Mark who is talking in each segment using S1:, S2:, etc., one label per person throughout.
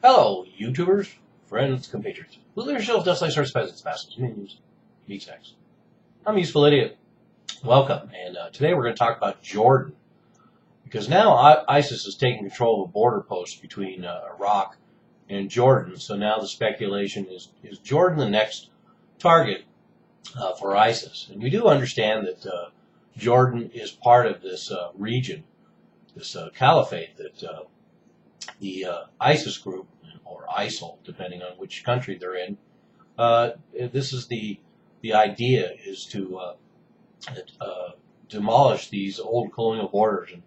S1: Hello, YouTubers, friends, compatriots. Who live yourselves just like service peasants, bastards, minions, meat sacks. I'm a Useful Idiot. Welcome, and today we're going to talk about Jordan. Because now ISIS is taking control of a border post between Iraq and Jordan, so now the speculation is Jordan the next target for ISIS? And we do understand that Jordan is part of this region, this caliphate that the ISIS group, or ISIL, depending on which country they're in. This is the idea is to demolish these old colonial borders. And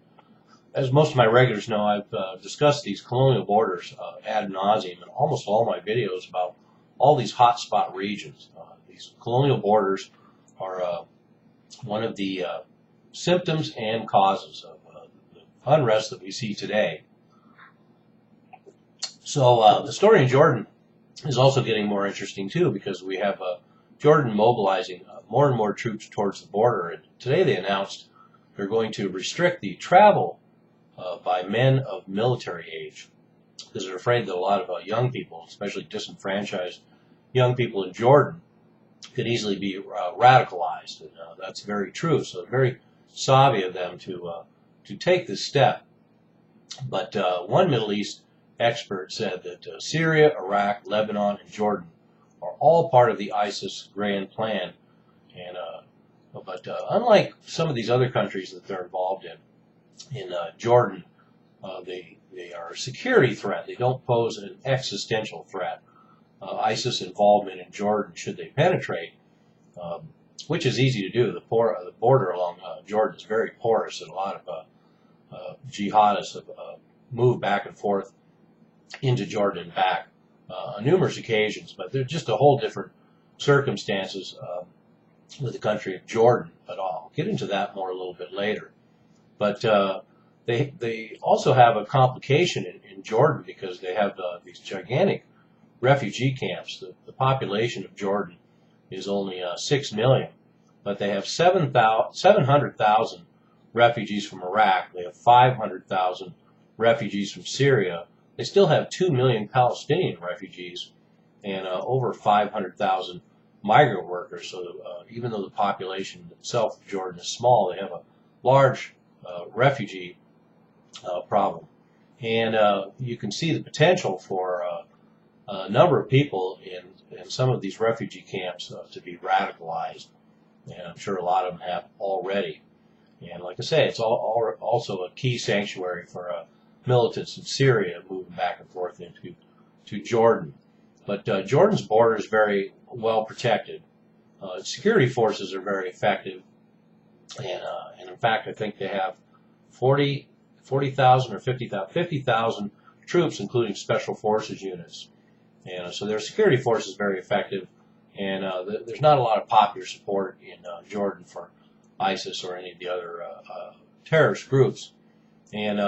S1: as most of my regulars know, I've discussed these colonial borders ad nauseum in almost all my videos about all these hotspot regions. These colonial borders are one of the symptoms and causes of the unrest that we see today. So the story in Jordan is also getting more interesting too, because we have Jordan mobilizing more and more troops towards the border. And today they announced they're going to restrict the travel by men of military age, because they're afraid that a lot of young people, especially disenfranchised young people in Jordan, could easily be radicalized. And that's very true. So very savvy of them to take this step. But one Middle East expert said that Syria, Iraq, Lebanon, and Jordan are all part of the ISIS grand plan. And but unlike some of these other countries that they're involved in Jordan, they are a security threat. They don't pose an existential threat. ISIS involvement in Jordan, should they penetrate, which is easy to do. The border along Jordan is very porous, and a lot of jihadists have moved back and forth into Jordan and back on numerous occasions, but they're just a whole different circumstances with the country of Jordan. But I'll get into that more a little bit later. But they also have a complication in Jordan, because they have these gigantic refugee camps. The population of Jordan is only 6 million, but they have 700,000 refugees from Iraq. They have 500,000 refugees from Syria. They still have 2 million Palestinian refugees and over 500,000 migrant workers. So even though the population itself of Jordan is small, they have a large refugee problem. And you can see the potential for a number of people in some of these refugee camps to be radicalized. And I'm sure a lot of them have already. And like I say, it's also a key sanctuary for militants in Syria moving back and forth into Jordan. But Jordan's border is very well protected. Security forces are very effective. And in fact, I think they have 40,000 or 50,000 troops, including special forces units. And so their security force is very effective. And there's not a lot of popular support in Jordan for ISIS or any of the other terrorist groups. And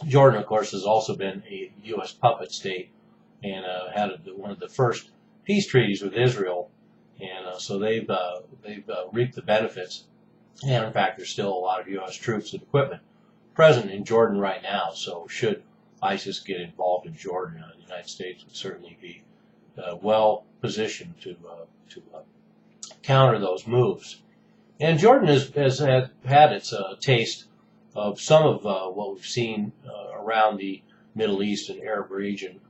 S1: Jordan, of course, has also been a U.S. puppet state and had one of the first peace treaties with Israel. And so they've reaped the benefits. And in fact, there's still a lot of U.S. troops and equipment present in Jordan right now. So should ISIS get involved in Jordan, the United States would certainly be well positioned to counter those moves. And Jordan has had its taste of some of what we've seen around the Middle East and Arab region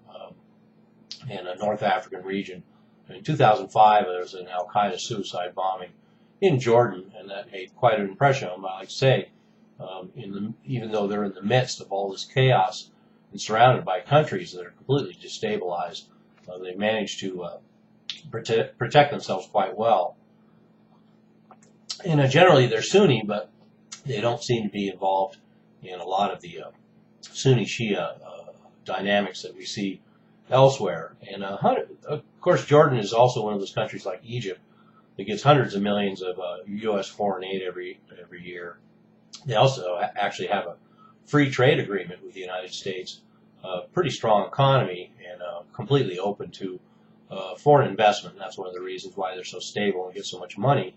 S1: and a North African region. In 2005, there was an al-Qaeda suicide bombing in Jordan, and that made quite an impression on them. I like to say, even though they're in the midst of all this chaos and surrounded by countries that are completely destabilized, they managed to protect themselves quite well. And generally, they're Sunni, but they don't seem to be involved in a lot of the Sunni-Shia dynamics that we see elsewhere. And of course, Jordan is also one of those countries like Egypt that gets hundreds of millions of U.S. foreign aid every year. They also actually have a free trade agreement with the United States, a pretty strong economy, and completely open to foreign investment. And that's one of the reasons why they're so stable and get so much money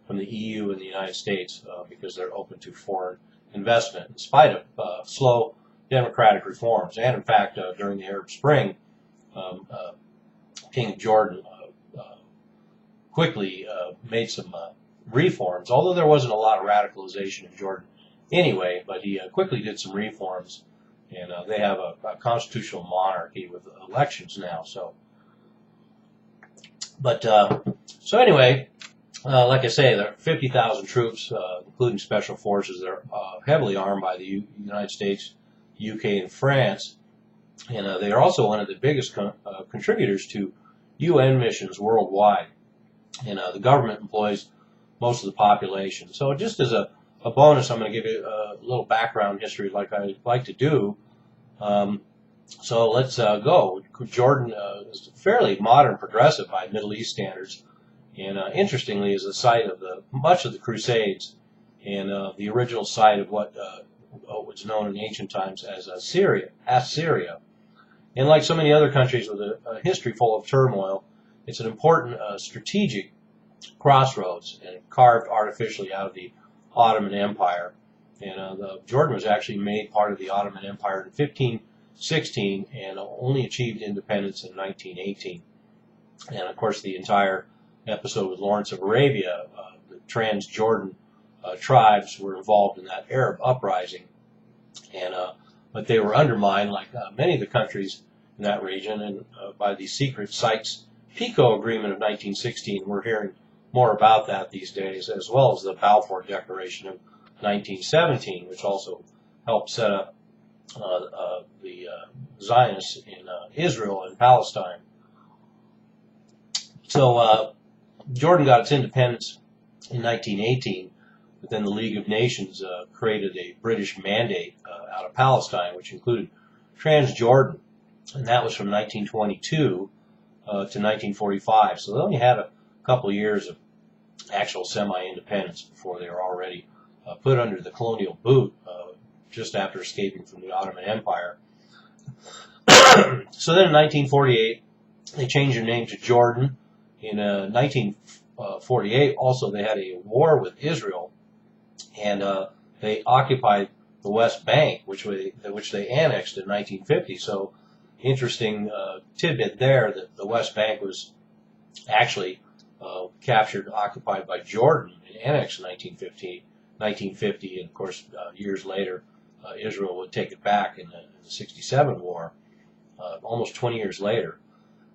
S1: from the EU and the United States, because they're open to foreign investment. In spite of slow democratic reforms. And in fact, during the Arab Spring, King Jordan quickly made some reforms, although there wasn't a lot of radicalization in Jordan anyway, but he quickly did some reforms, and they have a constitutional monarchy with elections now. So anyway, like I say, there are 50,000 troops, including special forces. They're heavily armed by the United States, UK, and France, and they are also one of the biggest contributors to UN missions worldwide. And the government employs most of the population. So just as a bonus, I'm going to give you a little background history like I like to do. So let's go. Jordan is fairly modern progressive by Middle East standards, and interestingly is the site of much of the Crusades, and the original site of what was known in ancient times as Assyria. And like so many other countries with a history full of turmoil, it's an important strategic crossroads, and carved artificially out of the Ottoman Empire. And Jordan was actually made part of the Ottoman Empire in 1516 and only achieved independence in 1918. And of course, the entire episode with Lawrence of Arabia, the Trans-Jordan tribes were involved in that Arab uprising, and but they were undermined, like many of the countries in that region, and by the secret Sykes-Picot Agreement of 1916. We're hearing more about that these days, as well as the Balfour Declaration of 1917, which also helped set up the Zionists in Israel and Palestine. So Jordan got its independence in 1918, but then the League of Nations created a British mandate out of Palestine, which included Trans-Jordan, and that was from 1922 to 1945. So they only had a couple of years of actual semi-independence before they were already put under the colonial boot just after escaping from the Ottoman Empire. So then in 1948, they changed their name to Jordan. In 1948, also they had a war with Israel, and they occupied the West Bank, which they annexed in 1950. So interesting tidbit there that the West Bank was actually captured and occupied by Jordan and annexed in 1950, and of course years later Israel would take it back in the 67 war, almost 20 years later.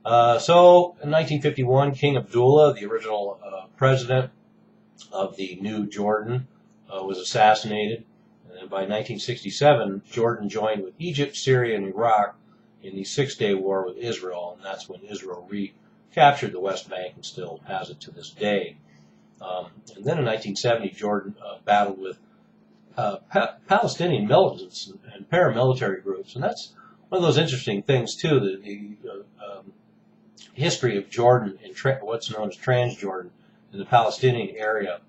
S1: So in 1951, King Abdullah, the original president of the new Jordan, was assassinated, and by 1967 Jordan joined with Egypt, Syria, and Iraq in the Six-Day War with Israel, and that's when Israel recaptured the West Bank and still has it to this day. And then in 1970, Jordan battled with Palestinian militants and paramilitary groups, and that's one of those interesting things too. The history of Jordan and what's known as Trans-Jordan in the Palestinian area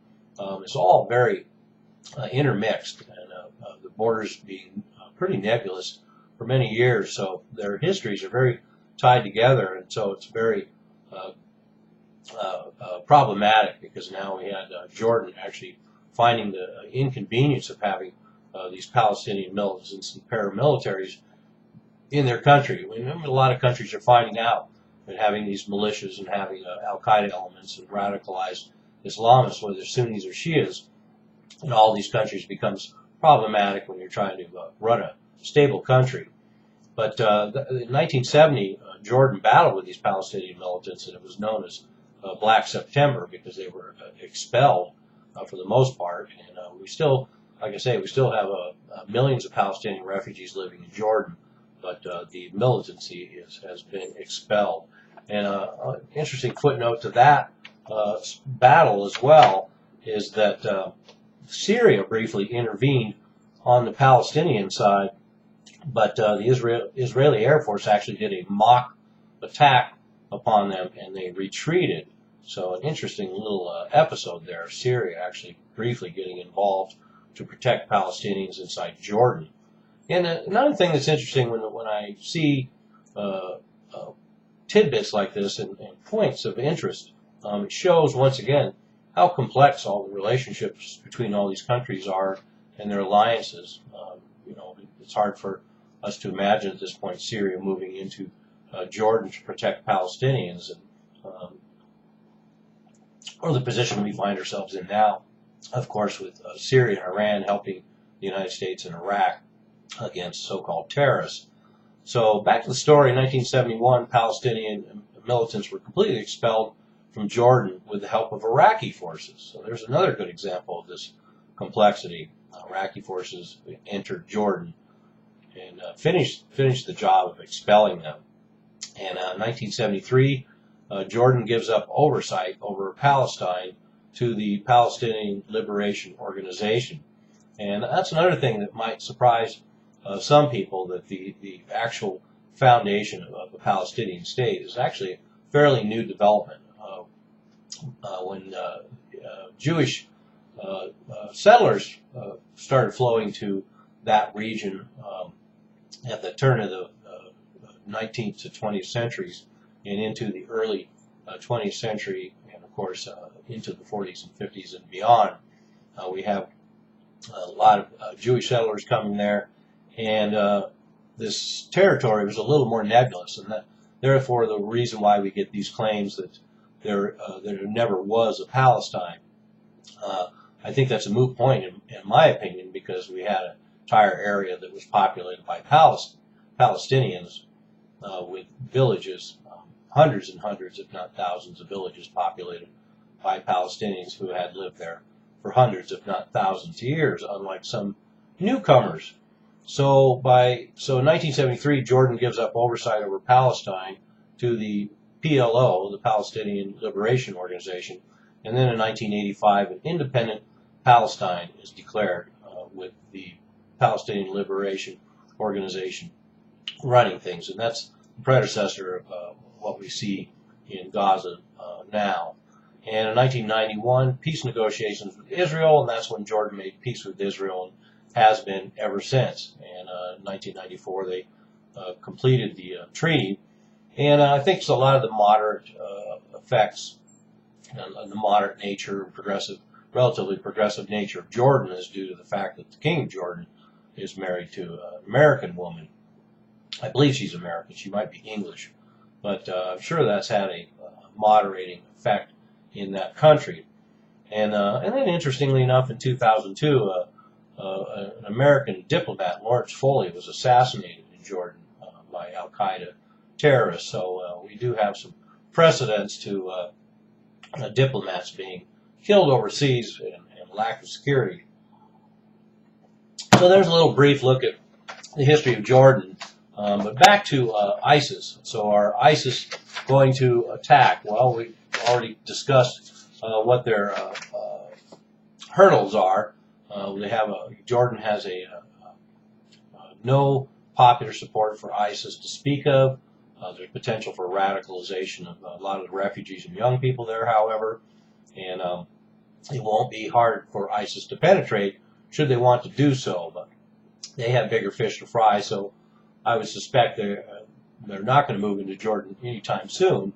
S1: is all very intermixed, and the borders being pretty nebulous for many years. So their histories are very tied together, and so it's very problematic, because now we had Jordan actually finding the inconvenience of having these Palestinian militants and paramilitaries in their country. I mean, a lot of countries are finding out that having these militias and having al-Qaeda elements and radicalized Islamists, whether Sunnis or Shias, in all these countries becomes problematic when you're trying to run a stable country. But in 1970, Jordan battled with these Palestinian militants, and it was known as Black September, because they were expelled for the most part. And we still, like I say, we still have millions of Palestinian refugees living in Jordan, but the militancy has been expelled. And an interesting footnote to that battle as well is that Syria briefly intervened on the Palestinian side, but the Israeli Air Force actually did a mock attack upon them, and they retreated. So an interesting little episode there, Syria actually briefly getting involved to protect Palestinians inside Jordan. And another thing that's interesting when I see tidbits like this and points of interest, it shows once again how complex all the relationships between all these countries are and their alliances. You know, it's hard for us to imagine at this point Syria moving into Jordan to protect Palestinians, and, or the position we find ourselves in now, of course, with Syria and Iran helping the United States and Iraq against so-called terrorists. So back to the story, in 1971, Palestinian militants were completely expelled from Jordan with the help of Iraqi forces. So there's another good example of this complexity. Iraqi forces entered Jordan and finished the job of expelling them. And in 1973, Jordan gives up oversight over Palestine to the Palestinian Liberation Organization. And that's another thing that might surprise some people, that the actual foundation of the Palestinian state is actually a fairly new development. When Jewish settlers started flowing to that region at the turn of the 19th to 20th centuries and into the early 20th century, and of course into the 40s and 50s and beyond, we have a lot of Jewish settlers coming there, and this territory was a little more nebulous, and therefore the reason why we get these claims that there never was a Palestine. I think that's a moot point in my opinion, because we had an entire area that was populated by Palestinians with villages, hundreds and hundreds, if not thousands of villages populated by Palestinians who had lived there for hundreds, if not thousands of years, unlike some newcomers. So in 1973, Jordan gives up oversight over Palestine to the PLO, the Palestinian Liberation Organization, and then in 1985, an independent Palestine is declared with the Palestinian Liberation Organization running things, and that's the predecessor of what we see in Gaza now. And in 1991, peace negotiations with Israel, and that's when Jordan made peace with Israel and has been ever since. And in 1994, they completed the treaty. And I think it's a lot of the moderate effects and the moderate nature and relatively progressive nature of Jordan is due to the fact that the King of Jordan is married to an American woman. I believe she's American. She might be English. But I'm sure that's had a moderating effect in that country. And then interestingly enough, in 2002, an American diplomat, Lawrence Foley, was assassinated in Jordan by al-Qaeda terrorists. So we do have some precedents to diplomats being killed overseas and lack of security. So there's a little brief look at the history of Jordan. But back to ISIS. So are ISIS going to attack? Well, we already discussed what their hurdles are. Jordan has no popular support for ISIS to speak of. There's potential for radicalization of a lot of the refugees and young people there, however, and it won't be hard for ISIS to penetrate should they want to do so, but they have bigger fish to fry, so I would suspect they're not going to move into Jordan anytime soon.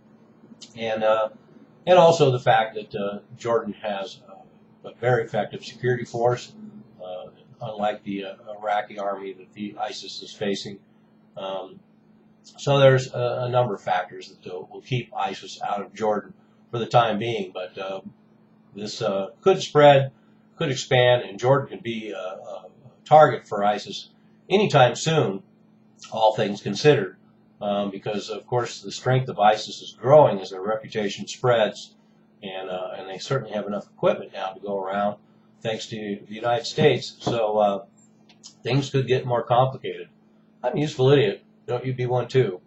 S1: And also the fact that Jordan has a very effective security force, unlike the Iraqi army that the ISIS is facing. So there's a number of factors that will keep ISIS out of Jordan for the time being, but this could spread, could expand, and Jordan could be a target for ISIS anytime soon, all things considered, because of course the strength of ISIS is growing as their reputation spreads, and they certainly have enough equipment now to go around, thanks to the United States. So things could get more complicated. I'm a useful idiot. Don't you be one too.